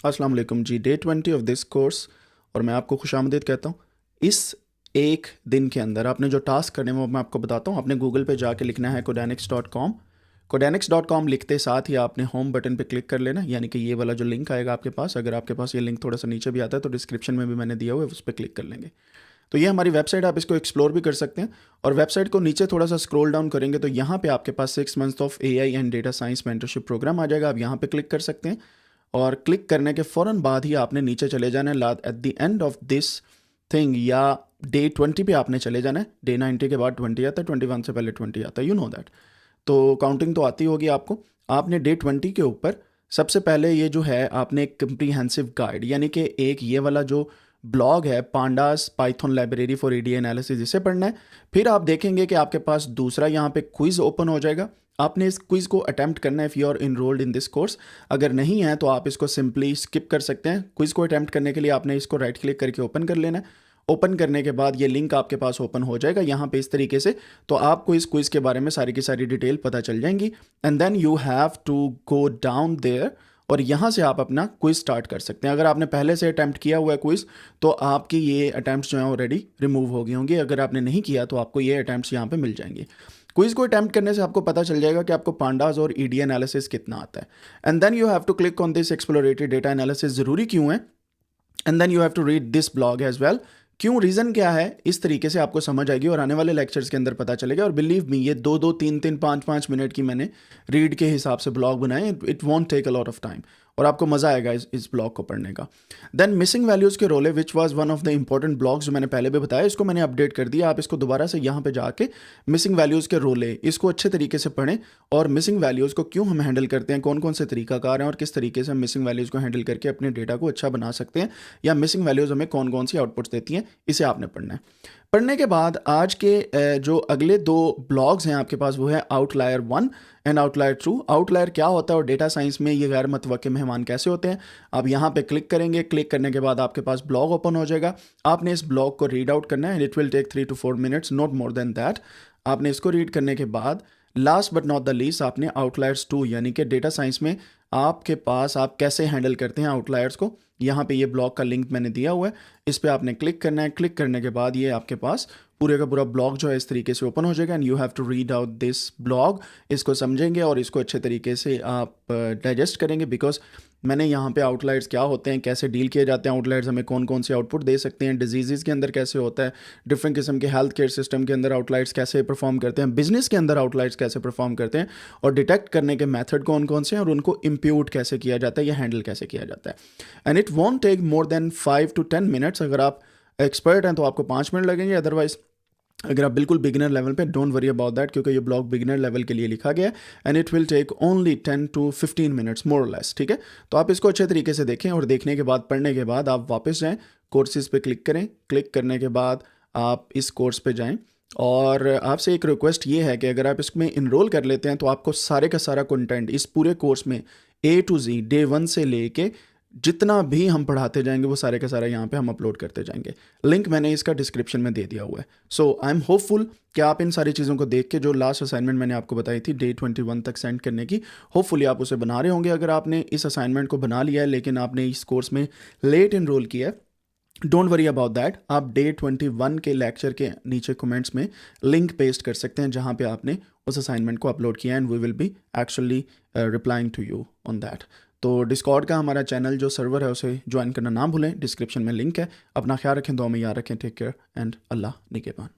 अस्सलाम वालेकुम जी। Day 20 of this course और मैं आपको खुशामदीद कहता हूँ। इस एक दिन के अंदर आपने जो टास्क करने हैं वो मैं आपको बताता हूँ। आपने गूगल पे जाके लिखना है codanix.com। codanix.com लिखते साथ ही आपने होम बटन पे क्लिक कर लेना, यानी कि ये वाला जो लिंक आएगा आपके पास, अगर आपके पास ये लिंक थोड़ा सा नीचे भी आता है तो डिस्क्रिप्शन में भी मैंने दिया हुआ है, उस पर क्लिक कर लेंगे तो ये हमारी वेबसाइट, आप इसको एक्सप्लोर भी कर सकते हैं। और वेबसाइट को नीचे थोड़ा सा स्क्रॉल डाउन करेंगे तो यहाँ पे आपके पास 6 months of AI and data science mentorship programme आ जाएगा। आप यहाँ पे क्लिक कर सकते हैं और क्लिक करने के फ़ौरन बाद ही आपने नीचे चले जाना है। At the end of this thing या डे 20 पे आपने चले जाना है। डे 90 के बाद 20 आता है, 21 से पहले 20 आता है, यू नो दैट। तो काउंटिंग तो आती होगी आपको। आपने डे 20 के ऊपर सबसे पहले ये जो है आपने एक कंप्रीहेंसिव गाइड, यानी कि एक ये वाला जो ब्लॉग है pandas Python library for ED analysis, इसे पढ़ना है। फिर आप देखेंगे कि आपके पास दूसरा यहाँ पे क्विज ओपन हो जाएगा। आपने इस क्विज को अटेम्प्ट करना है if you are enrolled in this course. अगर नहीं है तो आप इसको सिंपली स्किप कर सकते हैं। क्विज को अटेम्प्ट करने के लिए आपने इसको राइट क्लिक करके ओपन कर लेना है। ओपन करने के बाद ये लिंक आपके पास ओपन हो जाएगा यहाँ पे इस तरीके से, तो आपको इस क्विज के बारे में सारी की सारी डिटेल पता चल जाएंगी। And then you have to go down there और यहाँ से आप अपना क्विज स्टार्ट कर सकते हैं। अगर आपने पहले से अटैम्प्ट किया हुआ है क्विज तो आपकी ये अटैम्प्ट्स जो हैं ऑलरेडी रिमूव हो गई होंगी। अगर आपने नहीं किया तो आपको ये अटैम्प्ट्स यहाँ पे मिल जाएंगे। क्विज को अटैम्प्ट करने से आपको पता चल जाएगा कि आपको पांडास और ईडी एनालिसिस कितना आता है। And then you have to click on this exploratory data analysis. ज़रूरी क्यों है? And then you have to read this blog as well. क्यों, रीज़न क्या है, इस तरीके से आपको समझ आएगी और आने वाले लेक्चर्स के अंदर पता चलेगा। और बिलीव मी, ये 2-2, 3-3, 5-5 मिनट की मैंने रीड के हिसाब से ब्लॉग बनाए। It won't take a lot of time और आपको मज़ा आएगा इस ब्लॉग को पढ़ने का। देन मिसिंग वैल्यूज़ के रोले which was one of the important blogs जो मैंने पहले भी बताया, इसको मैंने अपडेट कर दिया। आप इसको दोबारा से यहाँ पे जाके मिसिंग वैल्यूज़ के रोले, इसको अच्छे तरीके से पढ़ें और मिसिंग वैल्यूज़ को क्यों हम हैंडल करते हैं, कौन कौन से तरीकाकार हैं और किस तरीके से हम मिसिंग वैल्यूज़ को हैंडल करके अपने डेटा को अच्छा बना सकते हैं, या मिसिंग वैल्यूज़ हमें कौन कौन सी आउटपुट्स देती हैं, इसे आपने पढ़ना है। पढ़ने के बाद आज के जो अगले 2 ब्लॉग्स हैं आपके पास, वो है आउटलायर 1 एंड आउटलायर 2। आउटलायर क्या होता है और डेटा साइंस में ये गैर मुतवक्के मेहमान कैसे होते हैं। आप यहाँ पे क्लिक करेंगे, क्लिक करने के बाद आपके पास ब्लॉग ओपन हो जाएगा। आपने इस ब्लॉग को रीड आउट करना है। It will take 3 to 4 minutes, not more than that. आपने इसको रीड करने के बाद last but not the least आपने आउटलायर्स 2, यानी कि डेटा साइंस में आपके पास आप कैसे हैंडल करते हैं आउटलायर्स को, यहाँ पे ये ब्लॉग का लिंक मैंने दिया हुआ है, इस पर आपने क्लिक करना है। क्लिक करने के बाद ये आपके पास पूरे का पूरा ब्लॉग जो है इस तरीके से ओपन हो जाएगा and you have to read out this blog. इसको समझेंगे और इसको अच्छे तरीके से आप डाइजेस्ट करेंगे, बिकॉज मैंने यहाँ पे आउटलायर्स क्या होते हैं, कैसे डील किए जाते हैं, आउटलायर्स हमें कौन कौन सी आउटपुट दे सकते हैं, डिजीज़ के अंदर कैसे होता है, डिफरेंट किस्म के हेल्थ केयर सिस्टम के अंदर आउटलायर्स कैसे परफॉर्म करते हैं, बिजनेस के अंदर आउटलायर्स कैसे परफॉर्म करते हैं, और डिटेक्ट करने के मेथड कौन कौन से हैं और उनको इम्प्यूट कैसे किया जाता है या हैंडल कैसे किया जाता है। And it won't take more than 5 to 10 minutes. अगर आप एक्सपर्ट हैं तो आपको 5 मिनट लगेंगे, अदरवाइज अगर आप बिल्कुल बिगिनर लेवल पे, डोंट वरी अबाउट दैट, क्योंकि ये ब्लॉग बिगिनर लेवल के लिए लिखा गया है। And it will take only 10 to 15 minutes more less, ठीक है। तो आप इसको अच्छे तरीके से देखें और देखने के बाद, पढ़ने के बाद आप वापस जाएं, कोर्सेज पे क्लिक करें। क्लिक करने के बाद आप इस कोर्स पे जाएं और आपसे एक रिक्वेस्ट ये है कि अगर आप इसमें इनरोल कर लेते हैं तो आपको सारे का सारा कंटेंट इस पूरे कोर्स में A to Z, डे 1 से लेके जितना भी हम पढ़ाते जाएंगे वो सारे का सारा यहाँ पे हम अपलोड करते जाएंगे। लिंक मैंने इसका डिस्क्रिप्शन में दे दिया हुआ है। सो आई एम होपफुल कि आप इन सारी चीज़ों को देख के, जो लास्ट असाइनमेंट मैंने आपको बताई थी डे 21 तक सेंड करने की, होपफुली आप उसे बना रहे होंगे। अगर आपने इस असाइनमेंट को बना लिया है लेकिन आपने इस कोर्स में लेट इनरोल किया है, डोंट वरी अबाउट दैट। आप डे 21 के लेक्चर के नीचे कमेंट्स में लिंक पेस्ट कर सकते हैं जहाँ पे आपने उस असाइनमेंट को अपलोड किया, and we will be actually replying to you on that. तो डिस्कॉर्ड का हमारा चैनल जो सर्वर है उसे ज्वाइन करना ना भूलें, डिस्क्रिप्शन में लिंक है। अपना ख्याल रखें, दुआ में याद रखें। टेक केयर एंड अल्लाह निगहबान।